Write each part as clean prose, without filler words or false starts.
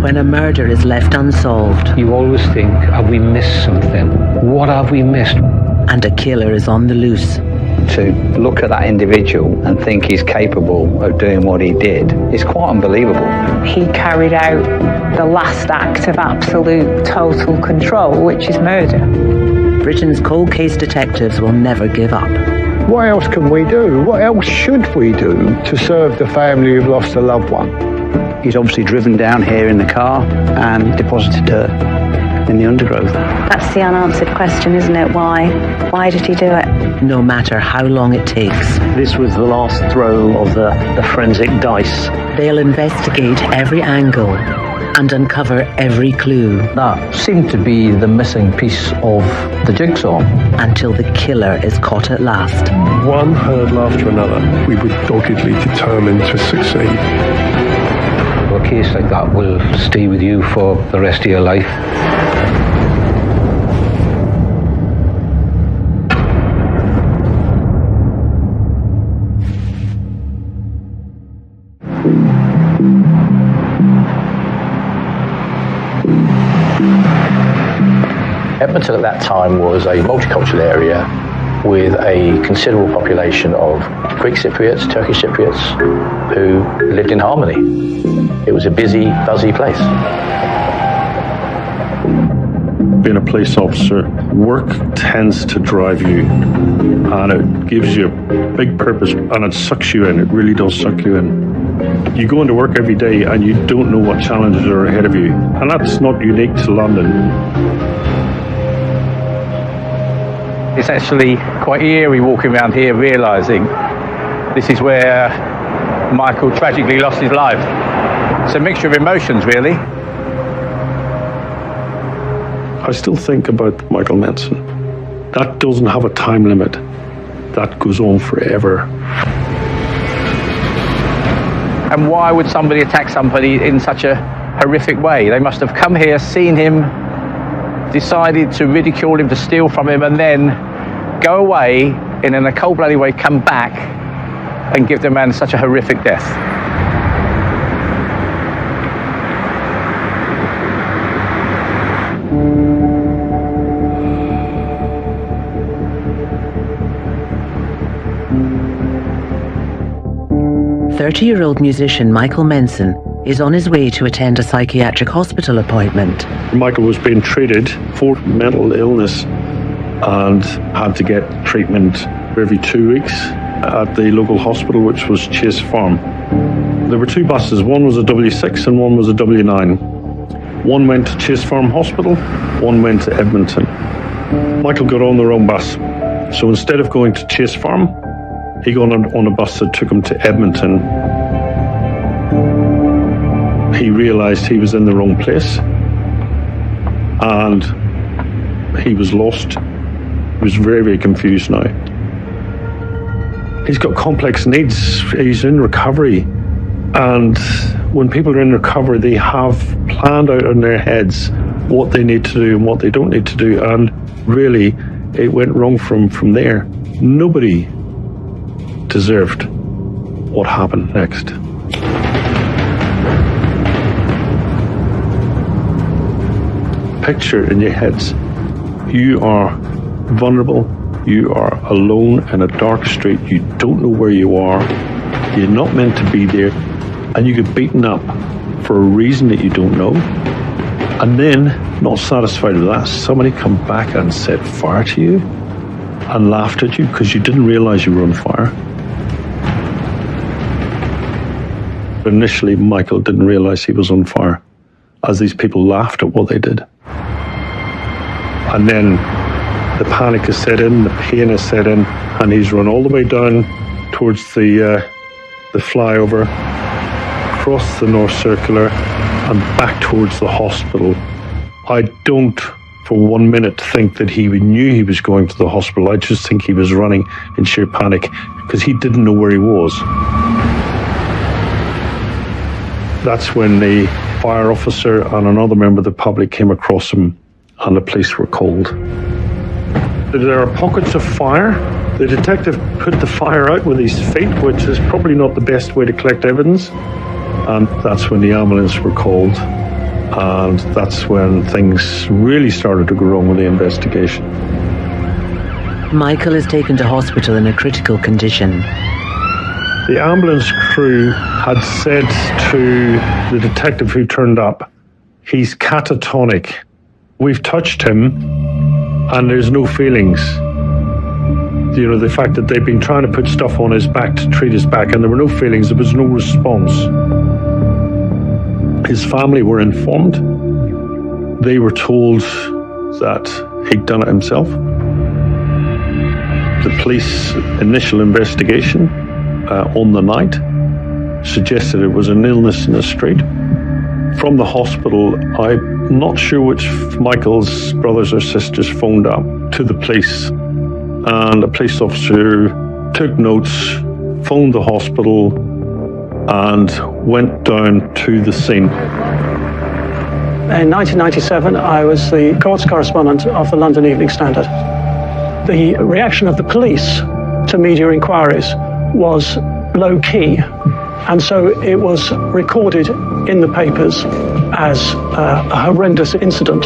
when a murder is left unsolved. You always think, have we missed something? What have we missed? And a killer is on the loose. To look at that individual and think he's capable of doing what he did is quite unbelievable. He carried out the last act of absolute total control, which is murder. Britain's cold case detectives will never give up. What else can we do? What else should we do to serve the family who've lost a loved one? He's obviously driven down here in the car and deposited her in the undergrowth. That's the unanswered question, isn't it? Why? Why did he do it? No matter how long it takes. This was the last throw of the forensic dice. They'll investigate every angle and uncover every clue. That seemed to be the missing piece of the jigsaw. Until the killer is caught at last. One hurdle after another, we were doggedly determined to succeed. A case like that will stay with you for the rest of your life. Edmonton at that time was a multicultural area with a considerable population of Greek Cypriots, Turkish Cypriots, who lived in harmony. It was a busy, buzzy place. Being a police officer, work tends to drive you, and it gives you a big purpose, and it sucks you in. It really does suck you in. You go into work every day and you don't know what challenges are ahead of you, and that's not unique to London. It's actually quite eerie walking around here realising this is where Michael tragically lost his life. It's a mixture of emotions, really. I still think about Michael Menson. That doesn't have a time limit. That goes on forever. And why would somebody attack somebody in such a horrific way? They must have come here, seen him, decided to ridicule him, to steal from him, and then go away and in a cold-blooded way come back and give the man such a horrific death. "30-year-old musician Michael Menson is on his way to attend a psychiatric hospital appointment. Michael was being treated for mental illness and had to get treatment every 2 weeks at the local hospital, which was Chase Farm. There were two buses, one was a W6 and one was a W9. One went to Chase Farm Hospital, one went to Edmonton. Michael got on the wrong bus, so instead of going to Chase Farm, he got on a bus that took him to Edmonton. He realised he was in the wrong place and he was lost. He was very, very confused now. He's got complex needs. He's in recovery. And when people are in recovery, they have planned out in their heads what they need to do and what they don't need to do. And really, it went wrong from there. Nobody deserved what happened next. Picture in your heads, you are vulnerable, you are alone in a dark street, you don't know where you are, you're not meant to be there, and you get beaten up for a reason that you don't know. And then, not satisfied with that, somebody come back and set fire to you and laughed at you because you didn't realise you were on fire. Initially, Michael didn't realise he was on fire as these people laughed at what they did. And then the panic has set in, the pain has set in, and he's run all the way down towards the flyover, across the North Circular, and back towards the hospital. I don't for 1 minute think that he knew he was going to the hospital. I just think he was running in sheer panic because he didn't know where he was. That's when the fire officer and another member of the public came across him and the police were called. There are pockets of fire. The detective put the fire out with his feet, which is probably not the best way to collect evidence. And that's when the ambulance were called. And that's when things really started to go wrong with the investigation. Michael is taken to hospital in a critical condition. The ambulance crew had said to the detective who turned up, he's catatonic. We've touched him and there's no feelings. You know, the fact that they've been trying to put stuff on his back to treat his back and there were no feelings, there was no response. His family were informed. They were told that he'd done it himself. The police initial investigation on the night suggested it was an illness in the street. From the hospital, I'm not sure which Michael's brothers or sisters phoned up to the police. And a police officer took notes, phoned the hospital, and went down to the scene. In 1997, I was the courts correspondent of the London Evening Standard. The reaction of the police to media inquiries was low-key, and so it was recorded in the papers as a horrendous incident.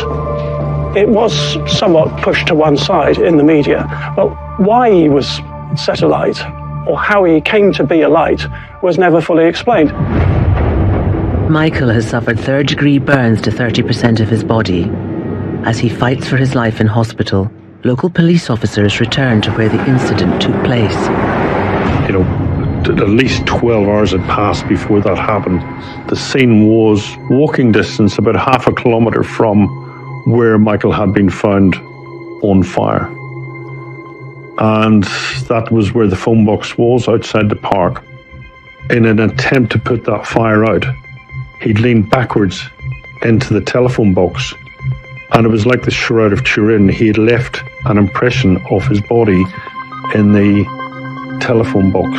It was somewhat pushed to one side in the media, but why he was set alight, or how he came to be alight, was never fully explained. Michael has suffered third-degree burns to 30% of his body. As he fights for his life in hospital, local police officers return to where the incident took place. You know, at least 12 hours had passed before that happened. The scene was walking distance, about half a kilometre from where Michael had been found on fire. And that was where the phone box was, outside the park. In an attempt to put that fire out, he'd leaned backwards into the telephone box, and it was like the Shroud of Turin. He had left an impression of his body in the telephone box.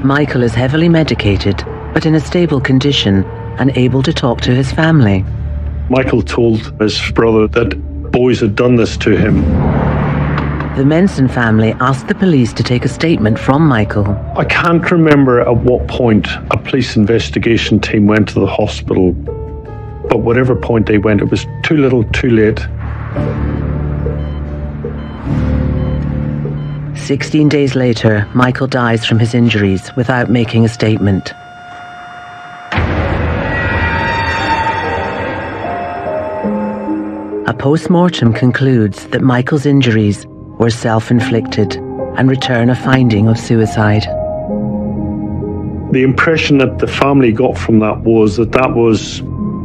Michael is heavily medicated, but in a stable condition and able to talk to his family. Michael told his brother that boys had done this to him. The Menson family asked the police to take a statement from Michael. I can't remember at what point a police investigation team went to the hospital, but whatever point they went, it was too little, too late. 16 days later, Michael dies from his injuries without making a statement. A post-mortem concludes that Michael's injuries were self-inflicted and return a finding of suicide. The impression that the family got from that was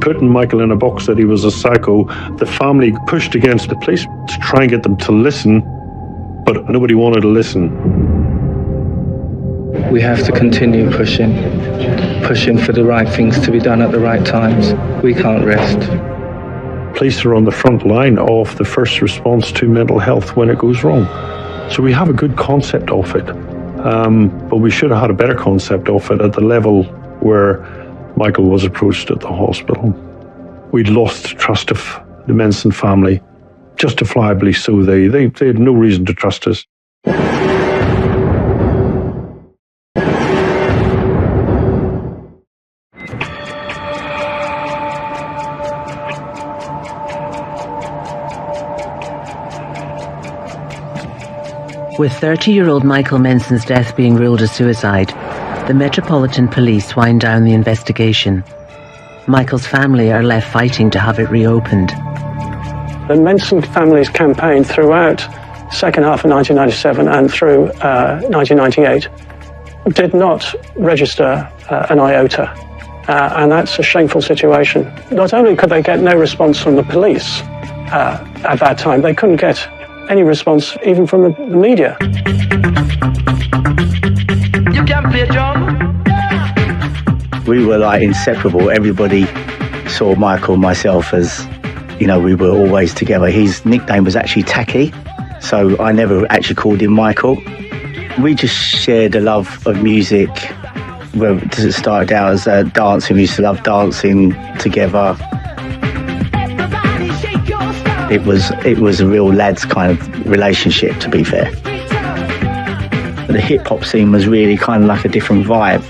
putting Michael in a box, that he was a psycho. The family pushed against the police to try and get them to listen, but nobody wanted to listen. We have to continue pushing for the right things to be done at the right times. We can't rest. Police are on the front line of the first response to mental health when it goes wrong. So we have a good concept of it, but we should have had a better concept of it at the level where Michael was approached at the hospital. We'd lost trust of the Menson family, justifiably so. They had no reason to trust us. With 30-year-old Michael Menson's death being ruled as suicide, the Metropolitan Police wind down the investigation. Michael's family are left fighting to have it reopened. The Menson family's campaign throughout the second half of 1997 and through 1998 did not register an iota. And that's a shameful situation. Not only could they get no response from the police at that time, they couldn't get any response even from the media. You can play drum. We were like inseparable. Everybody saw Michael and myself as, you know, we were always together. His nickname was actually Tacky, so I never actually called him Michael. We just shared a love of music. Well, it started out as dancing. We used to love dancing together. Everybody shake your stuff. It was a real lads kind of relationship, to be fair. The hip hop scene was really kind of like a different vibe.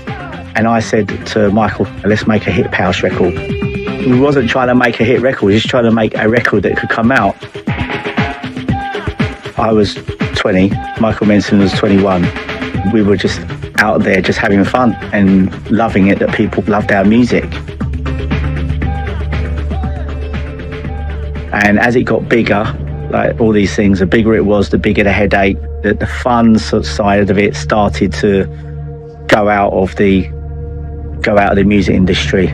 And I said to Michael, let's make a hip house record. We wasn't trying to make a hit record, we were just trying to make a record that could come out. I was 20, Michael Menson was 21. We were just out there just having fun and loving it that people loved our music. And as it got bigger, like all these things, the bigger it was, the bigger the headache, the fun side of it started to go out of the music industry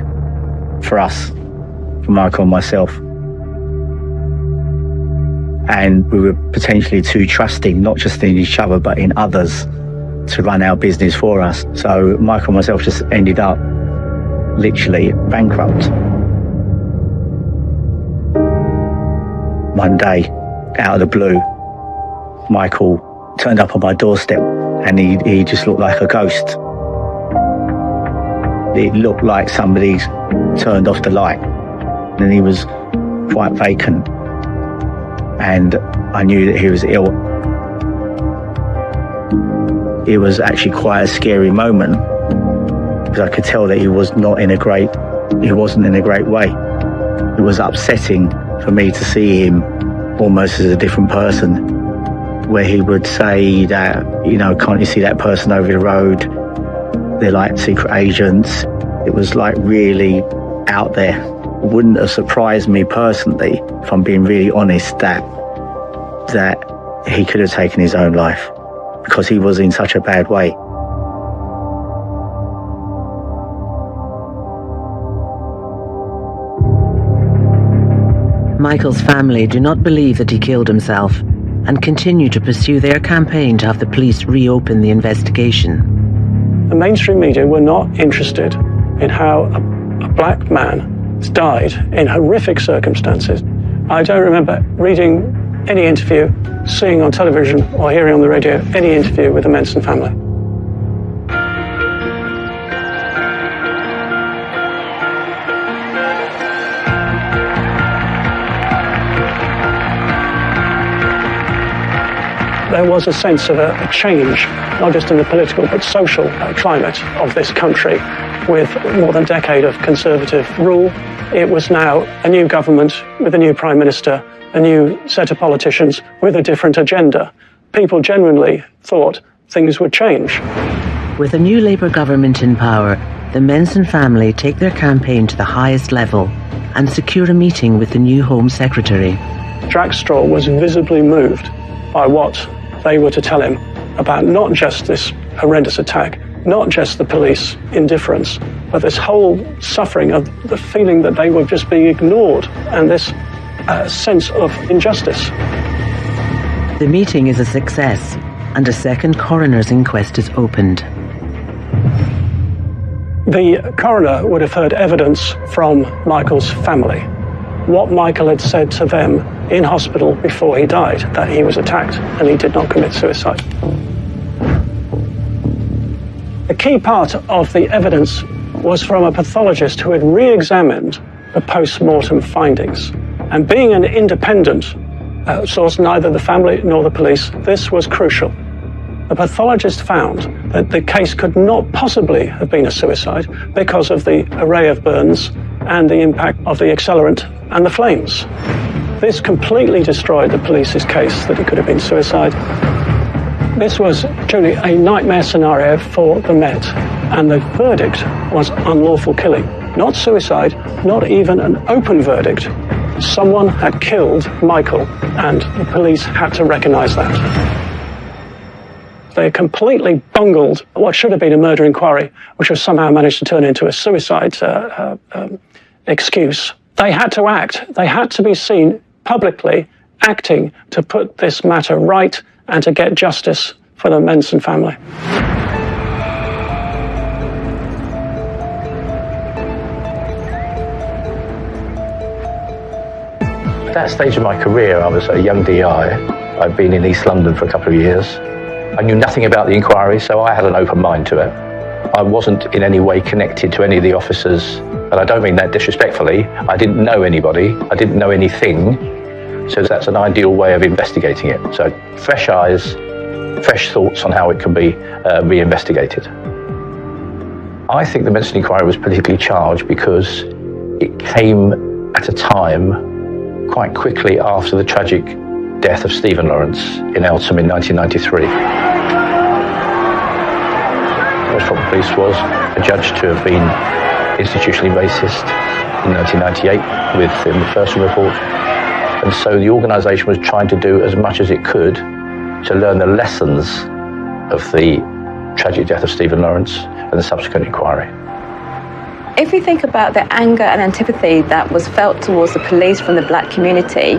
for us, for Michael and myself. And we were potentially too trusting, not just in each other, but in others to run our business for us. So Michael and myself just ended up literally bankrupt. One day, out of the blue, Michael turned up on my doorstep and he just looked like a ghost. It looked like somebody turned off the light and he was quite vacant. And I knew that he was ill. It was actually quite a scary moment because I could tell that he wasn't in a great way. It was upsetting for me to see him almost as a different person, where he would say that, can't you see that person over the road? They're like secret agents. It was like really out there. It wouldn't have surprised me personally, if I'm being really honest, that he could have taken his own life because he was in such a bad way. Michael's family do not believe that he killed himself and continue to pursue their campaign to have the police reopen the investigation. The mainstream media were not interested in how a black man died in horrific circumstances. I don't remember reading any interview, seeing on television or hearing on the radio any interview with the Menson family. There was a sense of a change, not just in the political but social climate of this country. With more than a decade of Conservative rule, it was now a new government with a new Prime Minister, a new set of politicians with a different agenda. People genuinely thought things would change. With a new Labour government in power, the Menson family take their campaign to the highest level and secure a meeting with the new Home Secretary. Jack Straw was visibly moved by what they were to tell him about not just this horrendous attack, not just the police indifference, but this whole suffering of the feeling that they were just being ignored and this sense of injustice. The meeting is a success and a second coroner's inquest is opened. The coroner would have heard evidence from Michael's family. What Michael had said to them in hospital before he died, that he was attacked and he did not commit suicide. A key part of the evidence was from a pathologist who had re-examined the post-mortem findings. And being an independent source, neither the family nor the police, this was crucial. The pathologist found that the case could not possibly have been a suicide because of the array of burns and the impact of the accelerant and the flames. This completely destroyed the police's case that it could have been suicide. This was truly a nightmare scenario for the Met, and the verdict was unlawful killing. Not suicide, not even an open verdict. Someone had killed Michael, and the police had to recognise that. They completely bungled what should have been a murder inquiry, which was somehow managed to turn into a suicide excuse. They had to act. They had to be seen publicly acting to put this matter right and to get justice for the Menson family. At that stage of my career, I was a young DI. I'd been in East London for a couple of years. I knew nothing about the inquiry, so I had an open mind to it. I wasn't in any way connected to any of the officers, and I don't mean that disrespectfully. I didn't know anybody. I didn't know anything. So that's an ideal way of investigating it. So fresh eyes, fresh thoughts on how it can be reinvestigated. I think the Menson inquiry was politically charged because it came at a time quite quickly after the tragic death of Stephen Lawrence in Eltham in 1993. Metropolitan Police was adjudged to have been institutionally racist in 1998 within the Ferguson report, and so the organisation was trying to do as much as it could to learn the lessons of the tragic death of Stephen Lawrence and the subsequent inquiry. If we think about the anger and antipathy that was felt towards the police from the black community,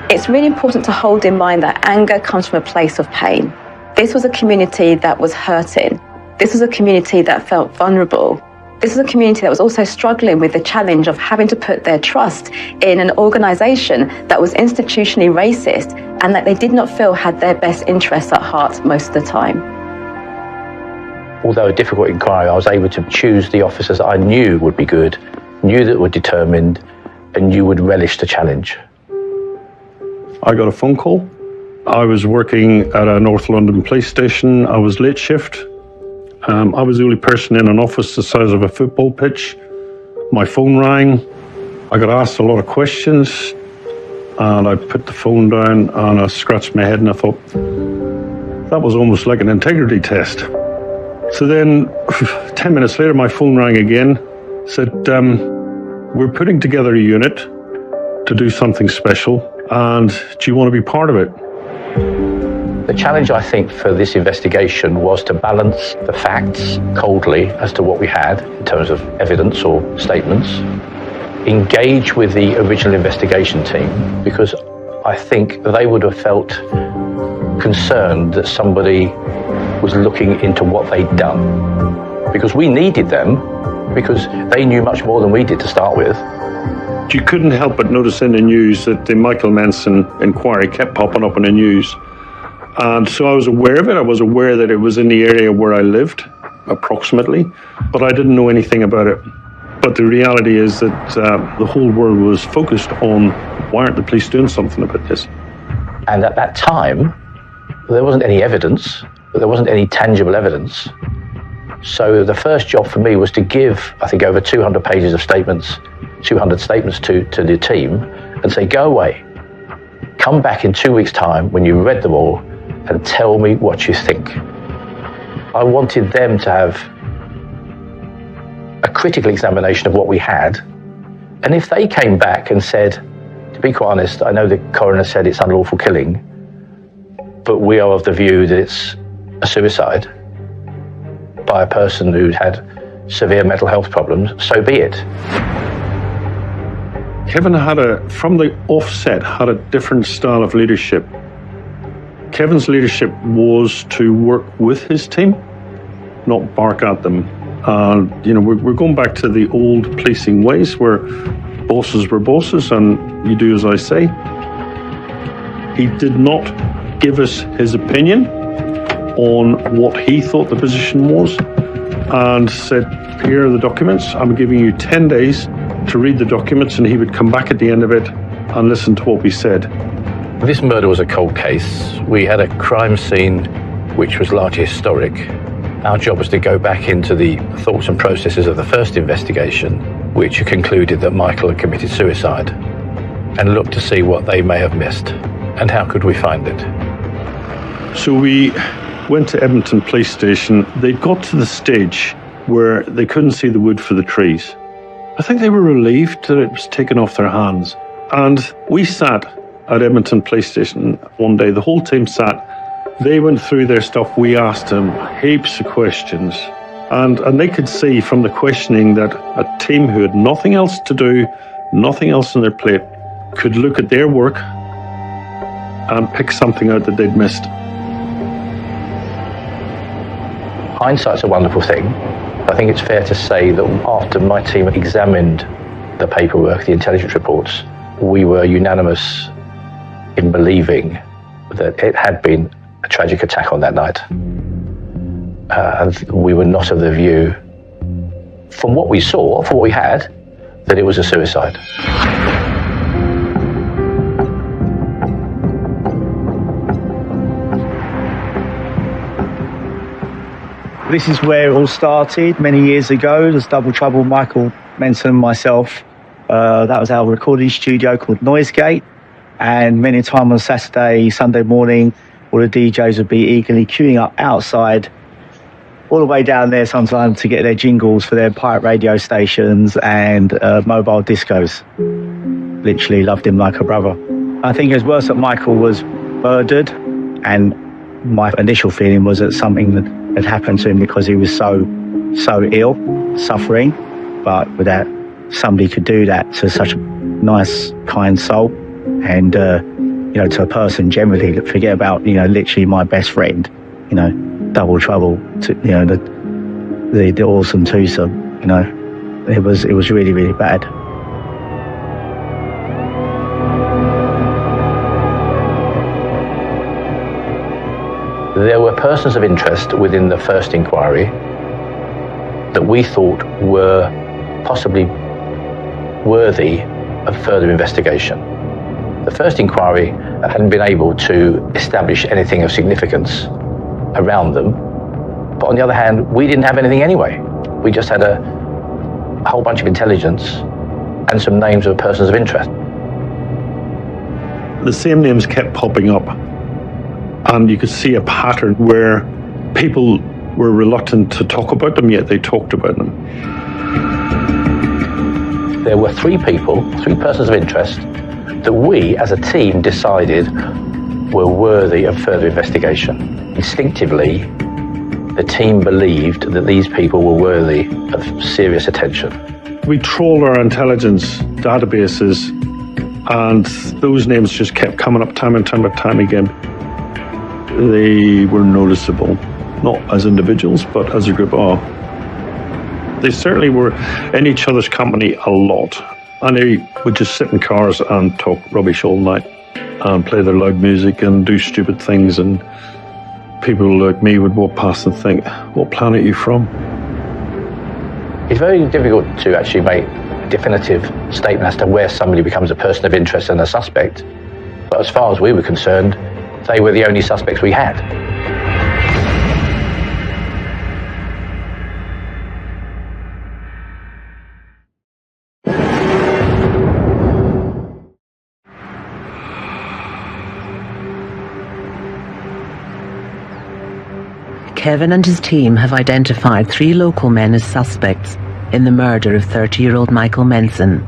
it's really important to hold in mind that anger comes from a place of pain. This was a community that was hurting. This was a community that felt vulnerable. This is a community that was also struggling with the challenge of having to put their trust in an organisation that was institutionally racist and that they did not feel had their best interests at heart most of the time. Although a difficult inquiry, I was able to choose the officers that I knew would be good, knew that were determined, and knew would relish the challenge. I got a phone call. I was working at a North London police station. I was late shift. I was the only person in an office the size of a football pitch. My phone rang. I got asked a lot of questions, and I put the phone down and I scratched my head and I thought, that was almost like an integrity test. So then 10 minutes later, my phone rang again, said, we're putting together a unit to do something special, and do you want to be part of it? The challenge, I think, for this investigation was to balance the facts coldly as to what we had in terms of evidence or statements, engage with the original investigation team, because I think they would have felt concerned that somebody was looking into what they'd done, because we needed them, because they knew much more than we did to start with. You couldn't help but notice in the news that the Michael Menson inquiry kept popping up in the news. And so I was aware of it. I was aware that it was in the area where I lived, approximately, but I didn't know anything about it. But the reality is that the whole world was focused on, why aren't the police doing something about this? And at that time, there wasn't any evidence, there wasn't any tangible evidence. So the first job for me was to give, I think, over 200 pages of statements, 200 statements to the team, and say, go away. Come back in 2 weeks' time when you've read them all and tell me what you think. I wanted them to have a critical examination of what we had. And if they came back and said, to be quite honest, I know the coroner said it's unlawful killing, but we are of the view that it's a suicide by a person who'd had severe mental health problems, so be it. Kevin from the offset, had a different style of leadership. Kevin's leadership was to work with his team, not bark at them. We're going back to the old policing ways where bosses were bosses and you do as I say. He did not give us his opinion on what he thought the position was and said, here are the documents, I'm giving you 10 days to read the documents, and he would come back at the end of it and listen to what we said. This murder was a cold case. We had a crime scene which was largely historic. Our job was to go back into the thoughts and processes of the first investigation, which concluded that Michael had committed suicide, and look to see what they may have missed and how could we find it. So we went to Edmonton Police Station. They got to the stage where they couldn't see the wood for the trees. I think they were relieved that it was taken off their hands. And we sat at Edmonton Police Station one day. The whole team sat. They went through their stuff. We asked them heaps of questions. And they could see from the questioning that a team who had nothing else to do, nothing else on their plate, could look at their work and pick something out that they'd missed. Hindsight's a wonderful thing. I think it's fair to say that after my team examined the paperwork, the intelligence reports, we were unanimous in believing that it had been a tragic attack on that night. And we were not of the view, from what we saw, from what we had, that it was a suicide. This is where it all started many years ago. There's Double Trouble, Michael Menson and myself. That was our recording studio called Noisegate. And many a time on Saturday, Sunday morning, all the DJs would be eagerly queuing up outside, all the way down there sometimes to get their jingles for their pirate radio stations and mobile discos. Literally loved him like a brother. I think it was worse that Michael was murdered, and my initial feeling was that something had happened to him because he was so ill, suffering, but that somebody could do that to such a nice, kind soul, and to a person generally. Forget about literally my best friend, Double Trouble, to the awesome twosome. It was really, really bad. There were persons of interest within the first inquiry that we thought were possibly worthy of further investigation. The first inquiry hadn't been able to establish anything of significance around them, but on the other hand, we didn't have anything anyway. We just had a whole bunch of intelligence and some names of persons of interest. The same names kept popping up. And you could see a pattern where people were reluctant to talk about them, yet they talked about them. There were three persons of interest, that we as a team decided were worthy of further investigation. Instinctively, the team believed that these people were worthy of serious attention. We trawled our intelligence databases, and those names just kept coming up time and time again. They were noticeable, not as individuals, but as a group. They certainly were in each other's company a lot. And they would just sit in cars and talk rubbish all night and play their loud music and do stupid things. And people like me would walk past and think, what planet are you from? It's very difficult to actually make a definitive statement as to where somebody becomes a person of interest and a suspect. But as far as we were concerned, they were the only suspects we had. Kevin and his team have identified 3 local men as suspects in the murder of 30-year-old Michael Menson.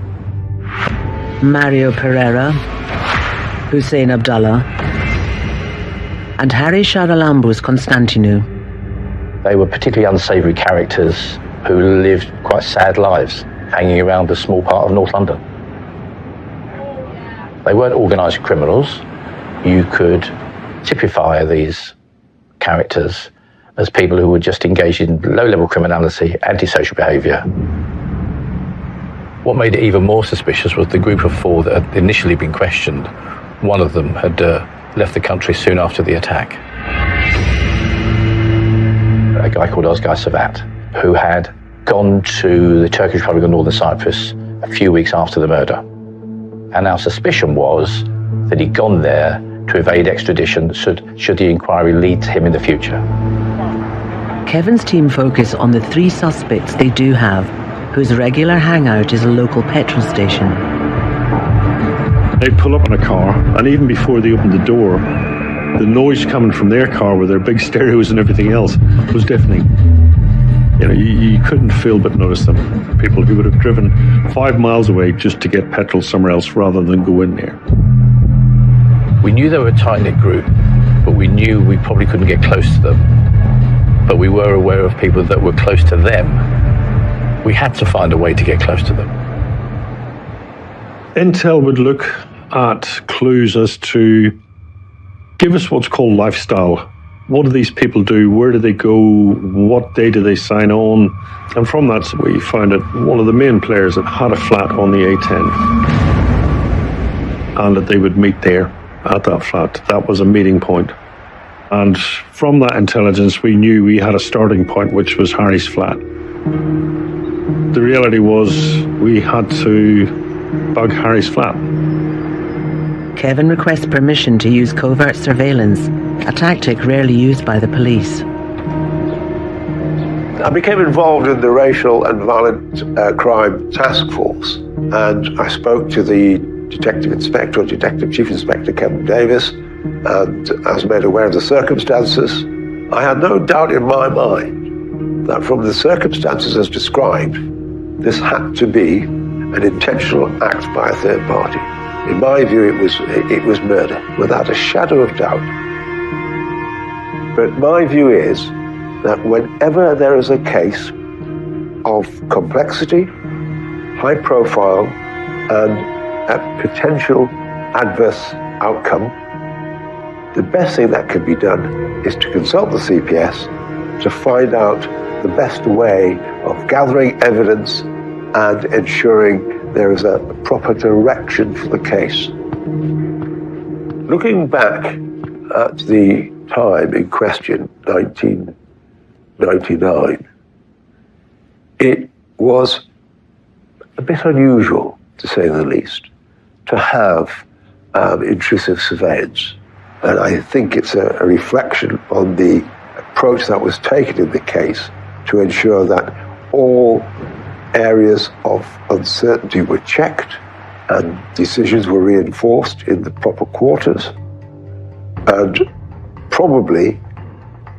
Mario Pereira, Hussein Abdallah, and Harry Charalambous Constantinou. They were particularly unsavoury characters who lived quite sad lives, hanging around a small part of North London. They weren't organised criminals. You could typify these characters as people who were just engaged in low-level criminality, antisocial behaviour. What made it even more suspicious was the group of 4 that had initially been questioned. One of them had left the country soon after the attack. A guy called Ozgai Savat, who had gone to the Turkish Republic of Northern Cyprus a few weeks after the murder. And our suspicion was that he'd gone there to evade extradition should the inquiry lead to him in the future. Kevin's team focus on the 3 suspects they do have, whose regular hangout is a local petrol station. They'd pull up in a car, and even before they opened the door, the noise coming from their car with their big stereos and everything else was deafening. You couldn't feel but notice them. People who would have driven 5 miles away just to get petrol somewhere else rather than go in there. We knew they were a tight-knit group, but we knew we probably couldn't get close to them. But we were aware of people that were close to them. We had to find a way to get close to them. Intel would look at clues as to give us what's called lifestyle. What do these people do? Where do they go? What day do they sign on? And from that, we found that one of the main players that had a flat on the A10, and that they would meet there at that flat. That was a meeting point. And from that intelligence, we knew we had a starting point, which was Harry's flat. The reality was we had to bug Harry's flat. Kevin requests permission to use covert surveillance, a tactic rarely used by the police. I became involved in the Racial and Violent Crime Task Force, and I spoke to the Detective Chief Inspector Kevin Davis, and I was made aware of the circumstances. I had no doubt in my mind that from the circumstances as described, this had to be an intentional act by a third party. In my view, it was murder, without a shadow of doubt. But my view is that whenever there is a case of complexity, high profile, and a potential adverse outcome, the best thing that can be done is to consult the CPS to find out the best way of gathering evidence and ensuring there is a proper direction for the case. Looking back at the time in question, 1999, it was a bit unusual, to say the least, to have intrusive surveillance. And I think it's a reflection on the approach that was taken in the case to ensure that all areas of uncertainty were checked and decisions were reinforced in the proper quarters. And probably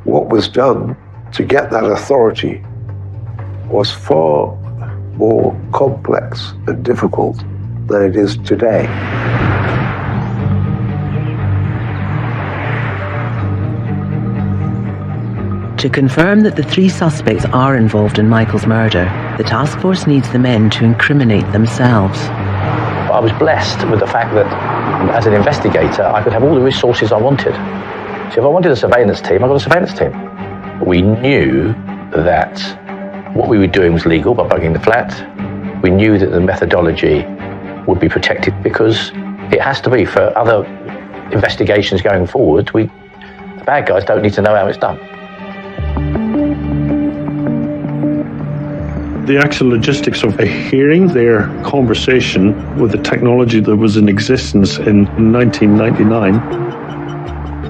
what was done to get that authority was far more complex and difficult than it is today. To confirm that the 3 suspects are involved in Michael's murder, the task force needs the men to incriminate themselves. I was blessed with the fact that, as an investigator, I could have all the resources I wanted. So if I wanted a surveillance team, I got a surveillance team. We knew that what we were doing was legal by bugging the flat. We knew that the methodology would be protected because it has to be for other investigations going forward. The bad guys don't need to know how it's done. The actual logistics of a hearing, their conversation with the technology that was in existence in 1999,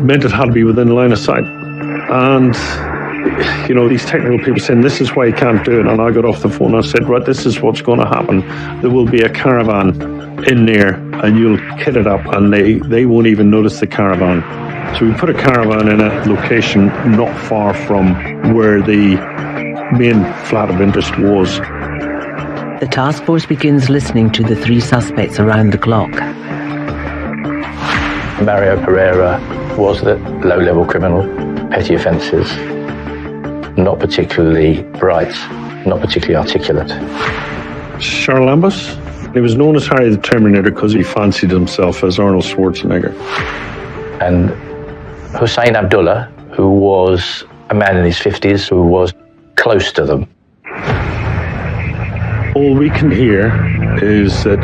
meant it had to be within line of sight. And, you know, these technical people saying, this is why you can't do it. And I got off the phone and I said, right, this is what's going to happen. There will be a caravan in there and you'll kit it up and they won't even notice the caravan. So we put a caravan in a location not far from where the main flat of interest was. The task force begins listening to the 3 suspects around the clock. Mario Pereira was the low-level criminal, petty offences, not particularly bright, not particularly articulate. Charles Lambus, he was known as Harry the Terminator because he fancied himself as Arnold Schwarzenegger. And Hussein Abdullah, who was a man in his 50s, who was close to them. All we can hear is that,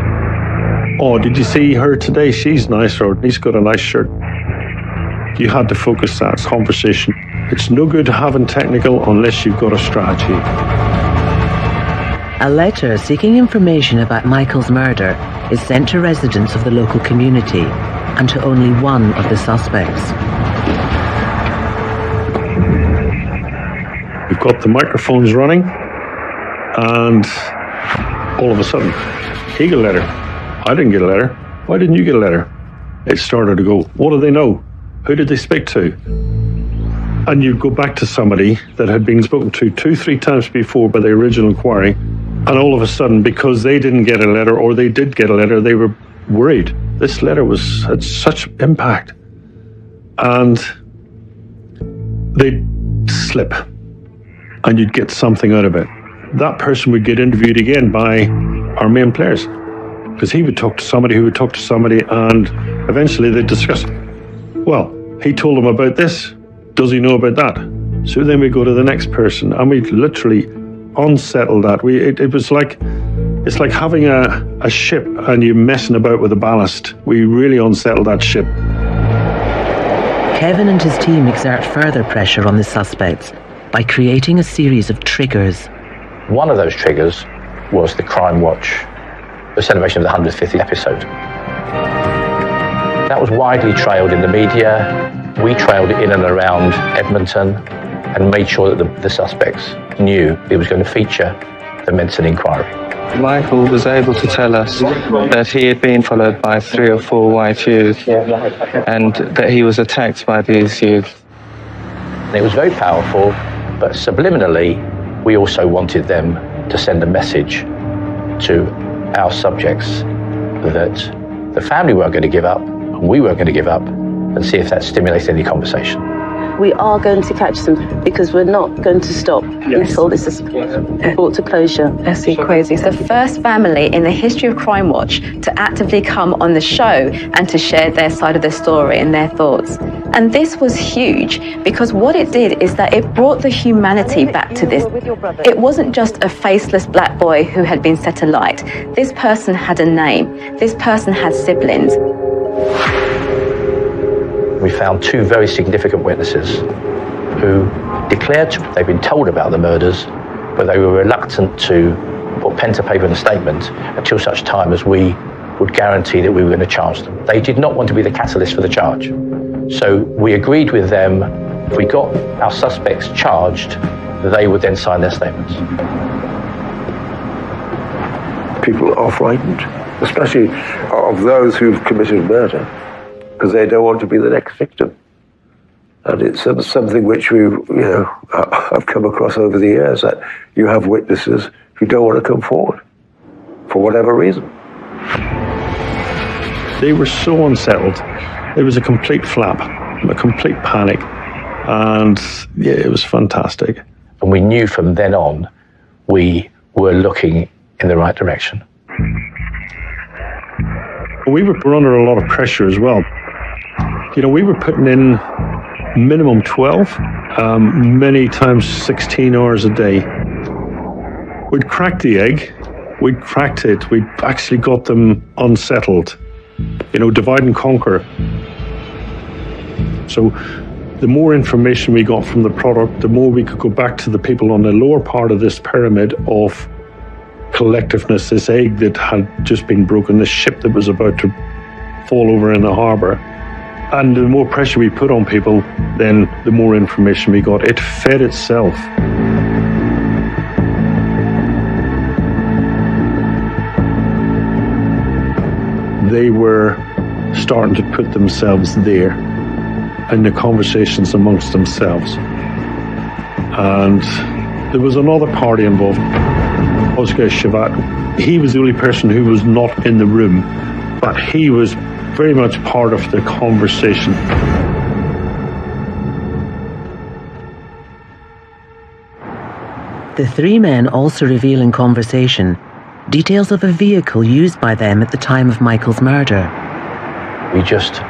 oh, did you see her today? She's nice, or he's got a nice shirt. You had to focus that conversation. It's no good having technical unless you've got a strategy. A letter seeking information about Michael's murder is sent to residents of the local community and to only one of the suspects. We've got the microphones running, and all of a sudden, he got a letter. I didn't get a letter. Why didn't you get a letter? It started to go, what do they know? Who did they speak to? And you go back to somebody that had been spoken to 2-3 times before by the original inquiry, and all of a sudden, because they didn't get a letter, or they did get a letter, they were worried. This letter had such impact. And they'd slip, and you'd get something out of it. That person would get interviewed again by our main players, because he would talk to somebody who would talk to somebody, and eventually they'd discuss, well, he told them about this. Does he know about that? So then we go to the next person, and we literally unsettle that. It's like having a ship and you're messing about with the ballast. We really unsettle that ship. Kevin and his team exert further pressure on the suspects by creating a series of triggers. One of those triggers was the Crime Watch, the celebration of the 150th episode. That was widely trailed in the media. We trailed it in and around Edmonton. and made sure that the suspects knew it was going to feature the Menson inquiry. Michael was able to tell us that he had been followed by 3 or 4 white youth and that he was attacked by these youth. And it was very powerful, but subliminally, we also wanted them to send a message to our subjects that the family weren't going to give up, and we weren't going to give up, and see if that stimulates any conversation. We are going to catch them because we're not going to stop until this is brought to closure. That's crazy. It's the first family in the history of Crime Watch to actively come on the show and to share their side of the story and their thoughts. And this was huge because what it did is that it brought the humanity back to this. It wasn't just a faceless black boy who had been set alight. This person had a name. This person had siblings. We found 2 very significant witnesses who declared they'd been told about the murders, but they were reluctant to put pen to paper in a statement until such time as we would guarantee that we were going to charge them. They did not want to be the catalyst for the charge. So we agreed with them, if we got our suspects charged, they would then sign their statements. People are frightened, especially of those who've committed murder, because they don't want to be the next victim. And it's something which I've come across over the years, that you have witnesses who don't want to come forward for whatever reason. They were so unsettled. It was a complete flap, a complete panic. And yeah, it was fantastic. And we knew from then on, we were looking in the right direction. We were under a lot of pressure as well. We were putting in minimum 12, many times 16 hours a day. We'd cracked the egg, we'd cracked it, we'd actually got them unsettled, divide and conquer. So the more information we got from the product, the more we could go back to the people on the lower part of this pyramid of collectiveness, this egg that had just been broken, this ship that was about to fall over in the harbour. And the more pressure we put on people, then the more information we got. It fed itself. They were starting to put themselves there in the conversations amongst themselves. And there was another party involved, Oscar Shavat. He was the only person who was not in the room, but he was very much part of the conversation. The 3 men also reveal in conversation details of a vehicle used by them at the time of Michael's murder. We just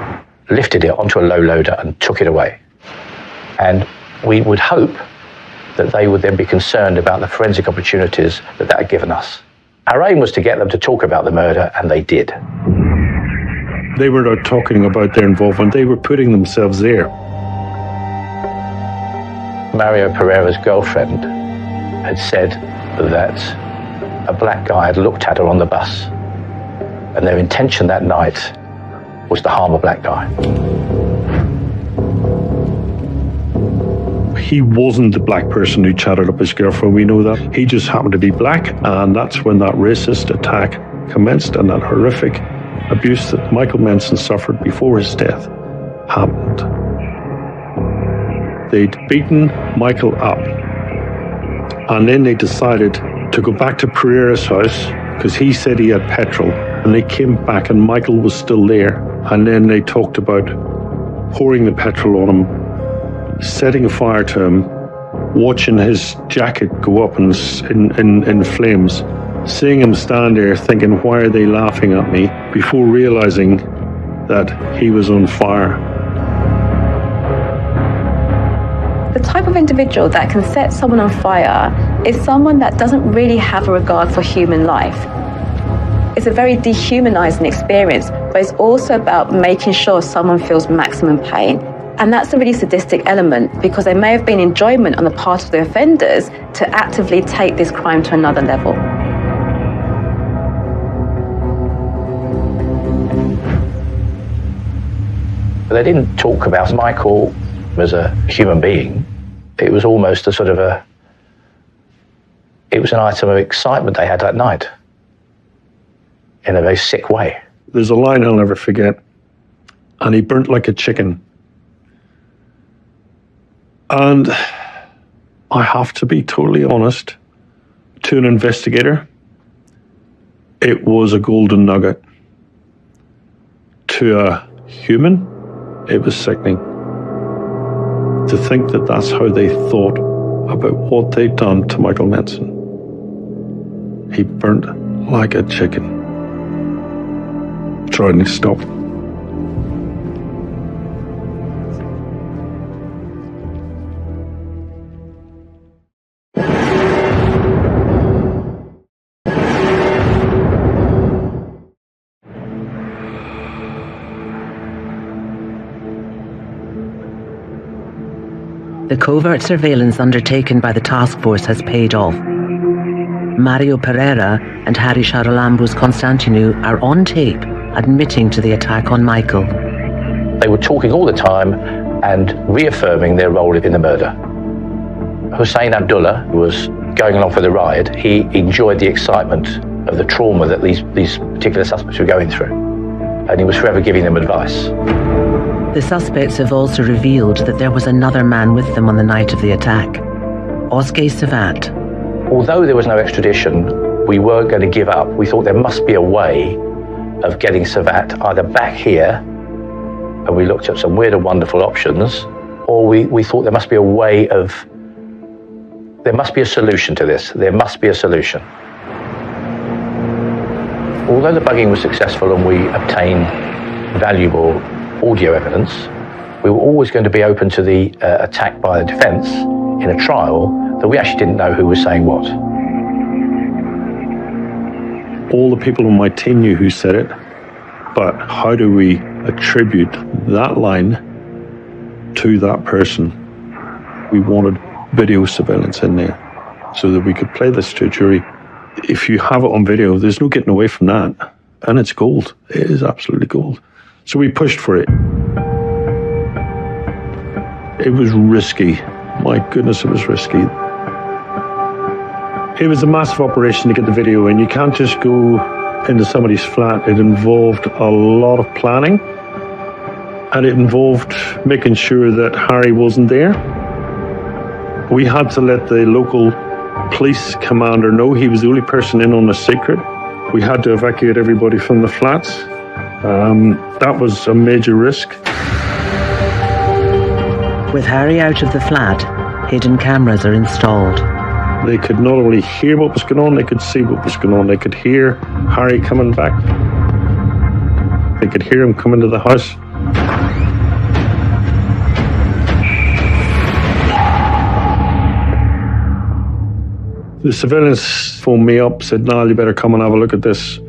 lifted it onto a low loader and took it away. And we would hope that they would then be concerned about the forensic opportunities that had given us. Our aim was to get them to talk about the murder, and they did. They were not talking about their involvement, they were putting themselves there. Mario Pereira's girlfriend had said that a black guy had looked at her on the bus, and their intention that night was to harm a black guy. He wasn't the black person who chatted up his girlfriend, we know that. He just happened to be black, and that's when that racist attack commenced, and that horrific abuse that Michael Menson suffered before his death happened. They'd beaten Michael up, and then they decided to go back to Pereira's house because he said he had petrol, and they came back and Michael was still there, and then they talked about pouring the petrol on him, setting fire to him, watching his jacket go up in flames, seeing him stand there thinking, why are they laughing at me, before realizing that he was on fire. The type of individual that can set someone on fire is someone that doesn't really have a regard for human life. It's a very dehumanizing experience, but it's also about making sure someone feels maximum pain. And that's a really sadistic element, because there may have been enjoyment on the part of the offenders to actively take this crime to another level. They didn't talk about Michael as a human being. It was almost it was an item of excitement they had that night, in a very sick way. There's a line I'll never forget, and he burnt like a chicken. And I have to be totally honest, to an investigator, it was a golden nugget. To a human, it was sickening. To think that that's how they thought about what they'd done to Michael Menson. He burnt like a chicken, trying to stop. The covert surveillance undertaken by the task force has paid off. Mario Pereira and Harry Sharalambu's Constantinou are on tape admitting to the attack on Michael. They were talking all the time and reaffirming their role in the murder. Hussein Abdullah was going along for the ride. He enjoyed the excitement of the trauma that these particular suspects were going through, and he was forever giving them advice. The suspects have also revealed that there was another man with them on the night of the attack, Oscar Savat. Although there was no extradition, we weren't going to give up. We thought there must be a way of getting Savat either back here, and we looked at some weird and wonderful options, or we thought there must be a way of, there must be a solution to this. There must be a solution. Although the bugging was successful and we obtained valuable audio evidence, we were always going to be open to the attack by the defence in a trial that we actually didn't know who was saying what. All the people on my team knew who said it, but how do we attribute that line to that person? We wanted video surveillance in there so that we could play this to a jury. If you have it on video, there's no getting away from that. And it's gold. It is absolutely gold. So we pushed for it. It was risky. My goodness, it was risky. It was a massive operation to get the video in. You can't just go into somebody's flat. It involved a lot of planning, and it involved making sure that Harry wasn't there. We had to let the local police commander know he was the only person in on the secret. We had to evacuate everybody from the flats. That was a major risk. With Harry out of the flat, hidden cameras are installed. They could not only hear what was going on, they could see what was going on. They could hear Harry coming back. They could hear him come into the house. The surveillance phoned me up, said, "Niall, you better come and have a look at this."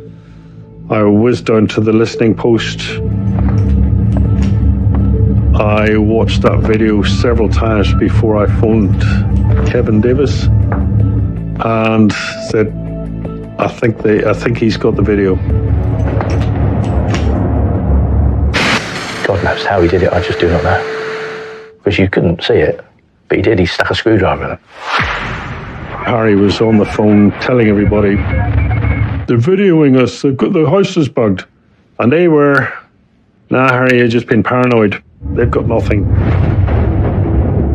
I whizzed down to the listening post. I watched that video several times before I phoned Kevin Davis and said, I think he's got the video. God knows how he did it, I just do not know. Because you couldn't see it, but he did, he stuck a screwdriver in it. Harry was on the phone telling everybody, "They're videoing us, the house is bugged." And they were, "Nah, Harry, you've just been paranoid. They've got nothing."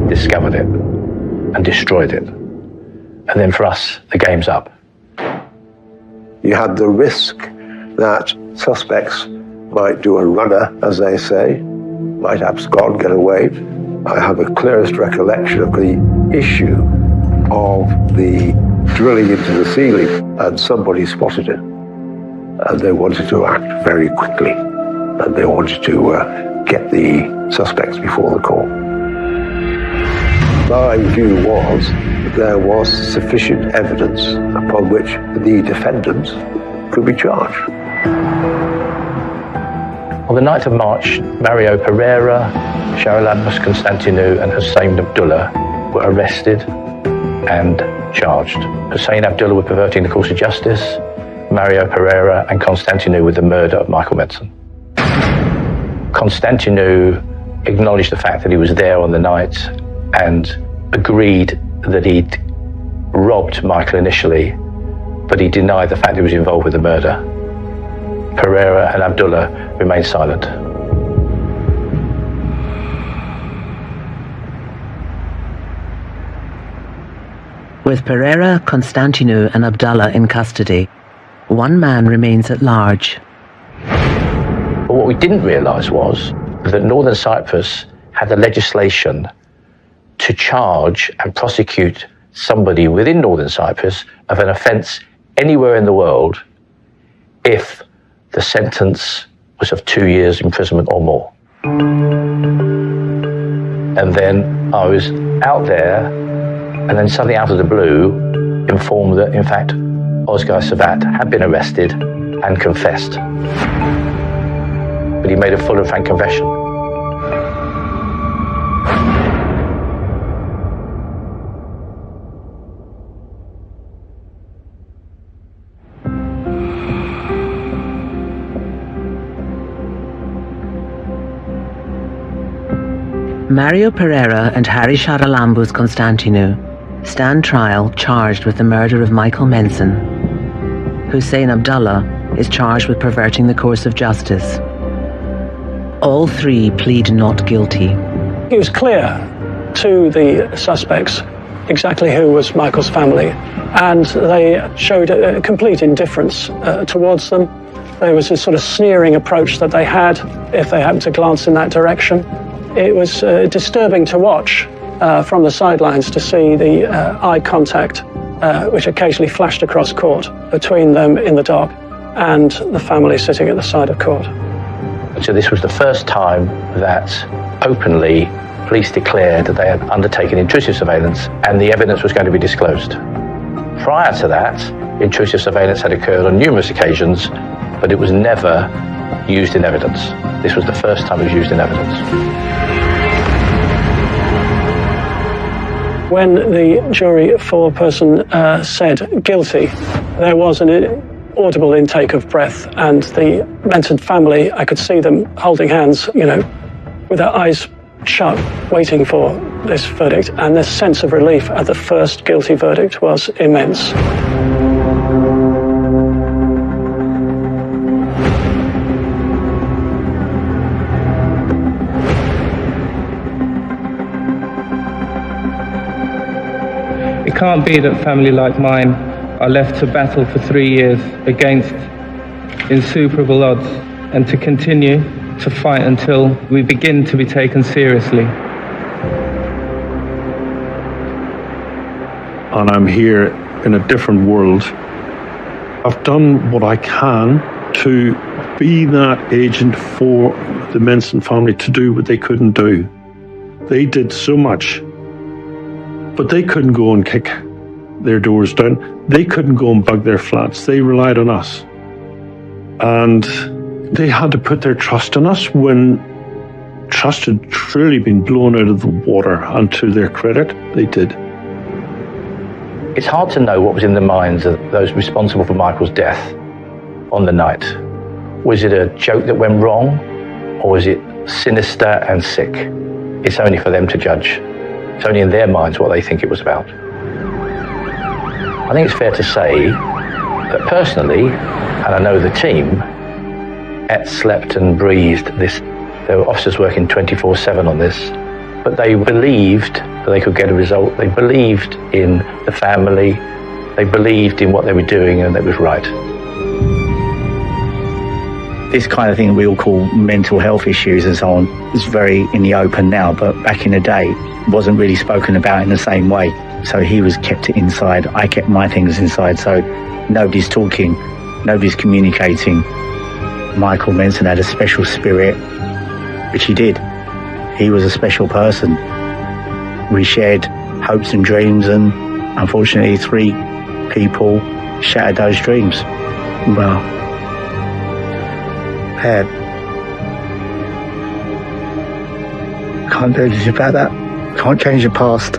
Discovered it and destroyed it. And then for us, the game's up. You had the risk that suspects might do a runner, as they say, might abscond, get away. I have a clearest recollection of the issue of the drilling into the ceiling, and somebody spotted it. And they wanted to act very quickly, and they wanted to get the suspects before the court. My view was that there was sufficient evidence upon which the defendants could be charged. On the 9th of March, Mario Pereira, Sharalambu Constantinou and Hussein Abdullah were arrested and charged. Hussein Abdullah with perverting the course of justice, Mario Pereira and Constantinou with the murder of Michael Menson. Constantinou acknowledged the fact that he was there on the night and agreed that he'd robbed Michael initially, but he denied the fact he was involved with the murder. Pereira and Abdullah remained silent. With Pereira, Constantinu and Abdullah in custody, one man remains at large. But what we didn't realise was that Northern Cyprus had the legislation to charge and prosecute somebody within Northern Cyprus of an offence anywhere in the world if the sentence was of 2 years imprisonment or more. And then I was out there, and then suddenly out of the blue informed that in fact Ozgai Savat had been arrested and confessed. But he made a full and frank confession. Mario Pereira and Harry Charalambous Constantinu stand trial charged with the murder of Michael Menson. Hussein Abdullah is charged with perverting the course of justice. All three plead not guilty. It was clear to the suspects exactly who was Michael's family, and they showed a complete indifference towards them. There was a sort of sneering approach that they had if they happened to glance in that direction. It was disturbing to watch from the sidelines to see the eye contact which occasionally flashed across court between them in the dock and the family sitting at the side of court. So this was the first time that openly police declared that they had undertaken intrusive surveillance and the evidence was going to be disclosed. Prior to that, intrusive surveillance had occurred on numerous occasions, but it was never used in evidence. This was the first time it was used in evidence. When the jury foreperson said guilty, there was an audible intake of breath, and the Menson family, I could see them holding hands, with their eyes shut, waiting for this verdict, and the sense of relief at the first guilty verdict was immense. It can't be that family like mine are left to battle for 3 years against insuperable odds and to continue to fight until we begin to be taken seriously. And I'm here in a different world. I've done what I can to be that agent for the Menson family to do what they couldn't do. They did so much, but they couldn't go and kick their doors down. They couldn't go and bug their flats. They relied on us. And they had to put their trust in us when trust had truly been blown out of the water, and to their credit, they did. It's hard to know what was in the minds of those responsible for Michael's death on the night. Was it a joke that went wrong, or was it sinister and sick? It's only for them to judge. It's only in their minds what they think it was about. I think it's fair to say that personally, and I know the team, ate, slept and breathed this. There were officers working 24/7 on this, but they believed that they could get a result. They believed in the family. They believed in what they were doing, and it was right. This kind of thing we all call mental health issues and so on is very in the open now, but back in the day it wasn't really spoken about in the same way. So he was kept it inside, I kept my things inside, so nobody's talking, nobody's communicating. Michael Menson had a special spirit, which he did. He was a special person. We shared hopes and dreams, and unfortunately 3 people shattered those dreams. Well, can't do anything about that. Can't change the past.